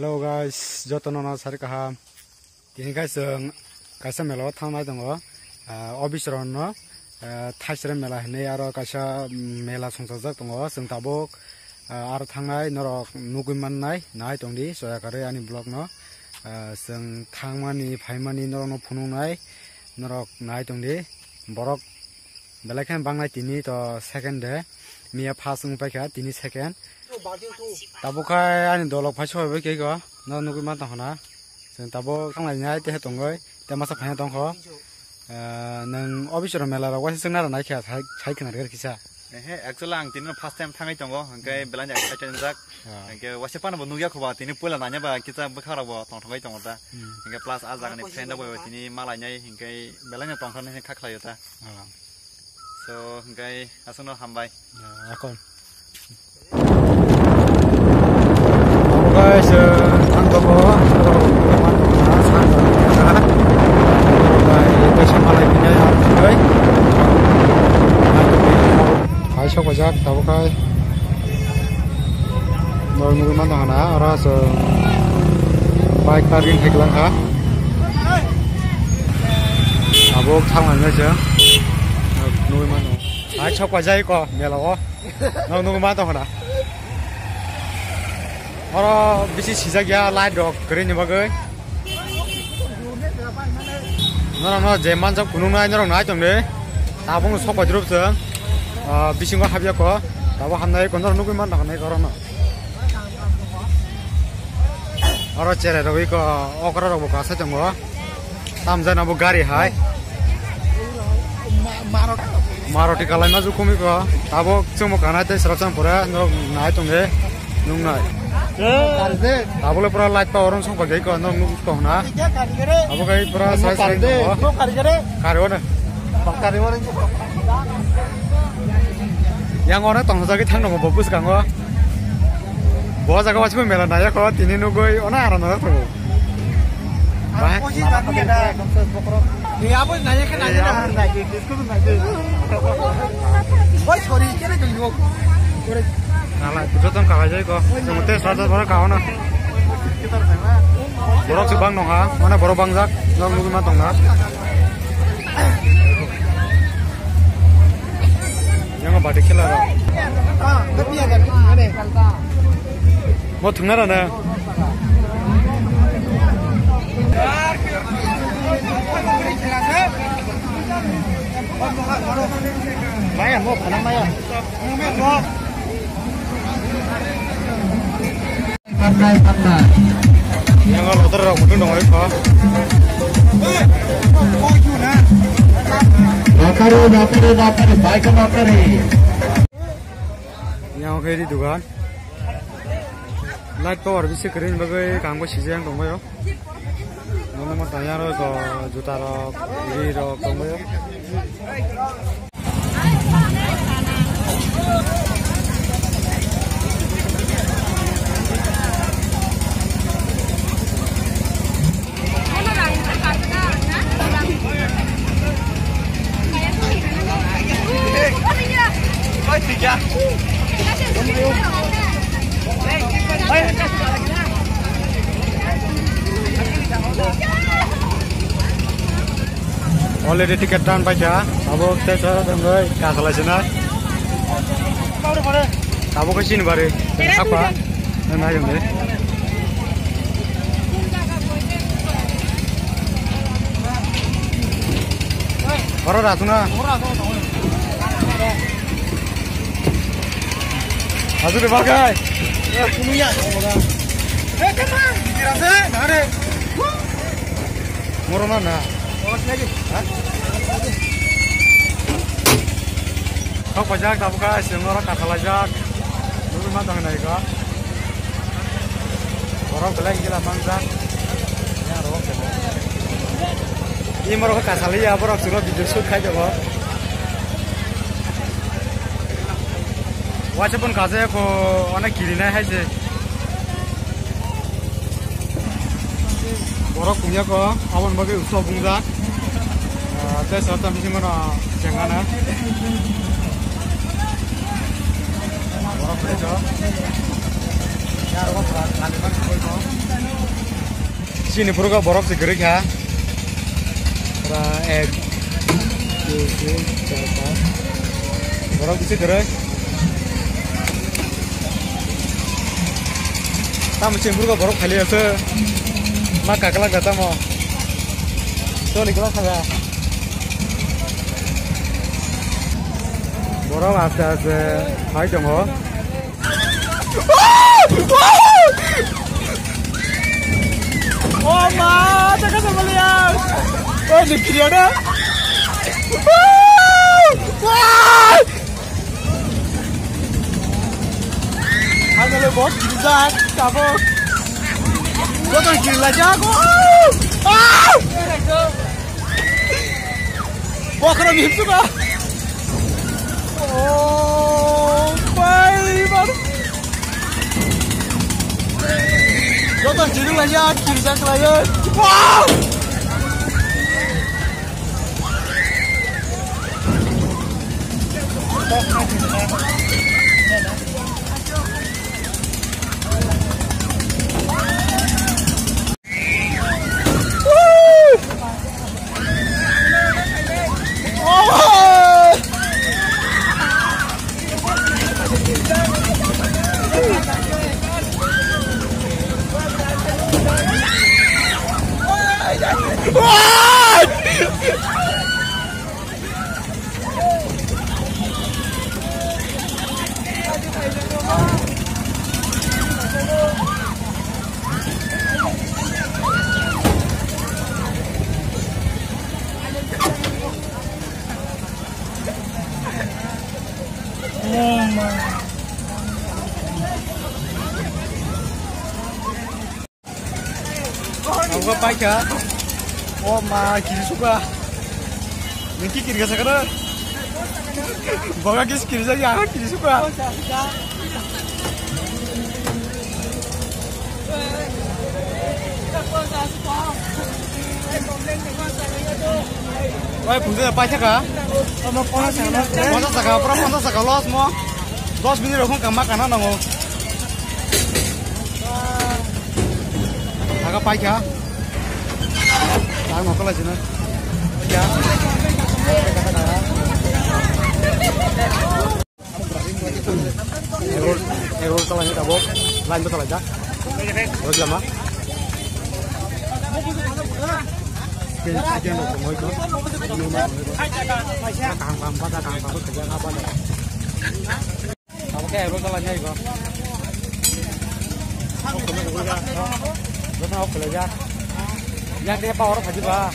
Hello guys, jotono sari kaham. Ini guys kaisa melo thangnai dongo. Obisron no thaisre mela hne aro kaisa mela songsajak dongo. Sung tabok aro thangnai norok nugui mannai nai tongdi soyakare ani blog no. Sung thangmani phaimani norok no phunungnai norok nai tongdi. Borok belakhan bangnai tini to second de. Mia pasung paikha tini second. Tabukai ani dolok phaiso be ke go no nugui man tangna sen tabo khanglai nyai te hetongoi te masa phai tongkho nang obisro mela ro wasi sengna na kha sai khna ger kisa actually ang tin first time thangai tongo hangkai belanja excited jak hangkai wasi pana bo nugya khoba tini pula nanya ba kita bekhara bo tongthongai tongo ta hangkai plus azang ni friend bo tini malai nyai hangkai belanja tongthon ne khakhlai ta so hangkai asono hambai akon guys, ang tobo, hai sok bajak tabo kai nol nugui man tangana ora so bike parking heklang ha abo thanglan ga je nugui man hai sok bajai ko melago nol nugui man tangana ora bisi sijakya light dog green ni bagai no jeman jak kunung nai norong nai tongde tabung sok bajrup se bisingo habya ko tabo hamnai ko nor nugui man nakanai korono ora chere roi ko okra ro ka sa tongo tamjan abo gari hai maroti kalai ma jukumi ko tabo chumo kana te srapsan pura norong nai tongde nungnai tabole pura light power song pagai ko no nung ko na abo kai pura sai sai ko karo na yang ora tong sa ki thang no bo bus kang go bo jaga wach me mela na ya ko tini nu goi ona ara na to ba ni abo na ya ka na na ki disco na ki boy sorry kene ko yo Nala, joton kakak jai ko, semuanya seratus orang kau na. Borok si bang nong ha, mana borok bang jak, nong nunggu matong na. Yang apa dikit lah. Tapi ya kan, ada. Mau tengah ada. Maya mau panang maya. Mau. Yang kalau terus mungkin dong itu. Bakari, baik bakari. Yang kayak di dugaan. Light power bisa keren bagai kamu sih yang dong yo. Mana mau tanya lo ke juta lo, ini lo dong yo. Already tiket down baca, abo kita tunggu kasih lagi abo kesini baru, apa? Mana yang ni? Baru datang na? Aduh dipakai. Punya. Kemana? Kira saya, ada. Murah mana? Lagi. Kau pajak tak buka, semua orang kasih lajak. Dulu mana tangan naik kah? Orang belai gila mangsa. Ya roh. Ini mereka kasih lihat, orang suruh video shoot kayak apa? Wajib pun kasih aku, anak kiri naik aja. Borok punya ko, awan bagi usaha bungza. Saya serta misi mana cengana. Borok punya ko. Sini pura borok sih gerik ya. Ek, borok bisa gerik. Tamu cemburu ka borok khali ase. Maka kelak datang mau. Tuh nih kelak ada. Borok aste hai dong ho. Oh ma, jangan sampai lihat. Oh di kiri ada. Ada lo bos, bisa kabur. Gua tuh kiri aja aku. Wah keren itu kah? Oh, baik baru. Gua tuh kiri aja, kiri aja lagi. Wow. Aku pakai, oh ma kiri suka, nanti kiri ke sana, bawa kiri saja, kiri suka. Wah, punya pakai kah? Masa sakal, pernah masa sakal los mau, 10 menit aku nggak makan nanggo. Agak pakai. Tahu apa lagi nih? Ya. Error kalau ini tabok, lain betul aja. Terus lama. Sekian loh, mau itu. Kang kerja apa nih? Kamu kayak error kalau ini kok. Betul aku belajar. Yang dia power aja bah.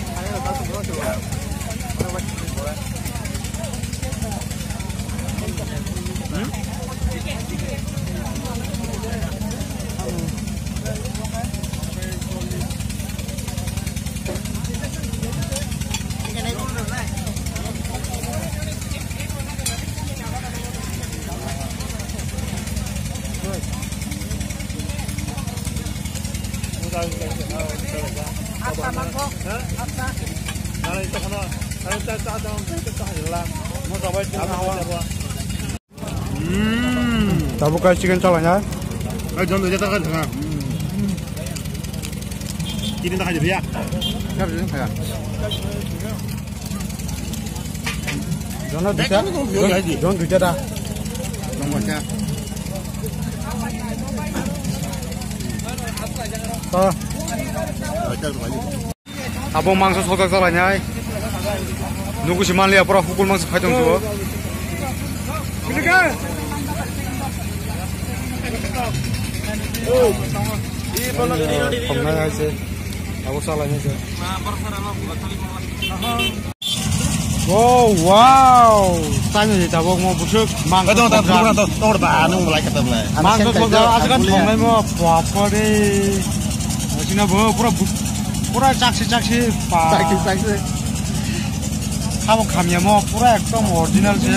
Tabukai chicken calanya. Jangan dia tak ada. Ini tak ada dia. Siapa sih saya? Jangan duja. Jangan duja dah. Jangan baca. Oh. Abang mangsa sodak calanya. Nunggu si Manlia pura pukul mangsa kacang tuh. Pernah aja, aku salahnya aja. Wow, tanya sih, tabok mau busuk, mangga Betul, tahu dah, mulai kata mulai. mangga soal asalkan pernah mau apa deh, sini pura caksi, Saksi. kamu kamnya mau pura ekdom original sih,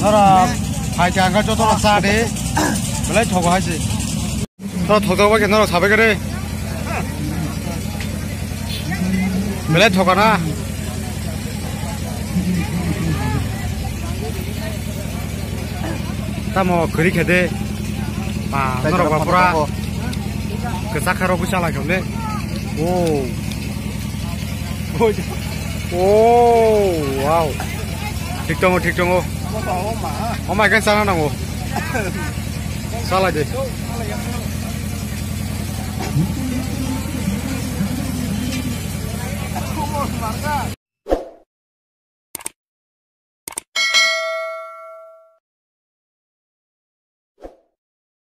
nara, hai jangan jodoh rasa deh, belai coba aja. 너 더더워 괜찮아 400원에 멜레 더가나 다 뭐 그렇게 돼 아, 너로 봐보라. 그 사카로 부샤라 경네. 오. 오, 와우. 틱정어, 틱정어. 엄마, 괜찮아, 뭐. 살아지.